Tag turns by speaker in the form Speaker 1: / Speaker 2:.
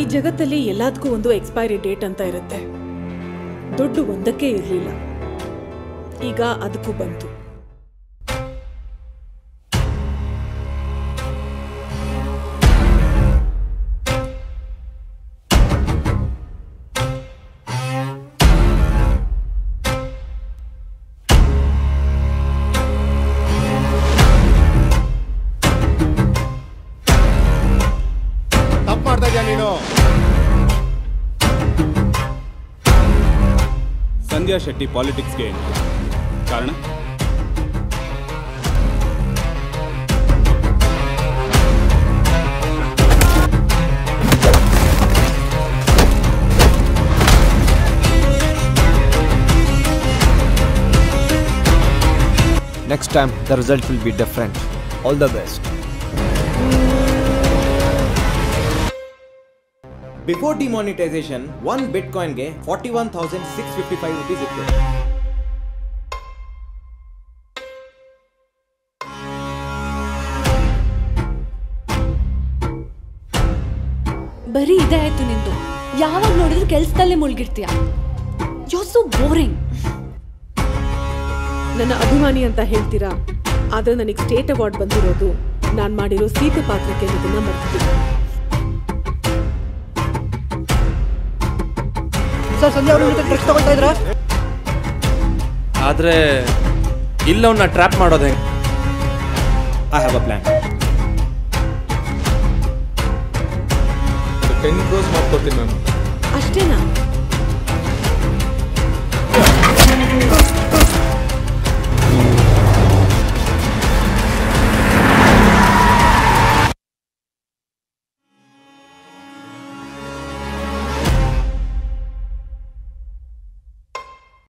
Speaker 1: ಈ ಜಗತ್ತಲ್ಲಿ ಎಲ್ಲದಕ್ಕೂ ಒಂದು ಎಕ್ಸ್ಪೈರಿ ಡೇಟ್ ಅಂತ ಇರುತ್ತೆ. ದುಡ್ಡು ಒಂದಕ್ಕೆ ಇರಲಿಲ್ಲ, ಈಗ ಅದಕ್ಕೂ ಬಂತು.
Speaker 2: ಸಂಧ್ಯಾ ಶೆಟ್ಟಿ ಪಾಲಿಟಿಕ್ಸ್ಗೆ ಕಾರಣ
Speaker 3: Next time the result will be different. All the best.
Speaker 4: Before demonetization, one Bitcoin ge 41,655 rupees ittu.
Speaker 5: ಬರೀ ಇದೇ ಆಯ್ತು ನಿಂದು. ಯಾವಾಗ ನೋಡಿದ್ರು ಕೆಲಸದಲ್ಲೇ ಮುಳುಗಿರ್ತೀಯ. You are so boring.
Speaker 1: ನನ್ನ ಅಭಿಮಾನಿ ಅಂತ ಹೇಳ್ತೀರಾ, ಆದ್ರೆ ನನಗೆ ಸ್ಟೇಟ್ ಅವಾರ್ಡ್ ಬಂದಿರೋದು ನಾನು ಮಾಡಿರೋ ಸೀತೆ ಪಾತ್ರಕ್ಕೆ ಅನ್ನೋದನ್ನ ಮರ್ತಿದ್ದೀನಿ.
Speaker 6: ಆದ್ರೆ ಇಲ್ಲವನ್ನ ಟ್ರ್ಯಾಪ್ ಮಾಡೋದು ಹೆಂಗೆ?
Speaker 4: I have a plan.
Speaker 7: 10 crores ಮಾಡ್ಕೊಡ್ತೀನಿ ನಾನು.
Speaker 1: ಅಷ್ಟೇನಾ?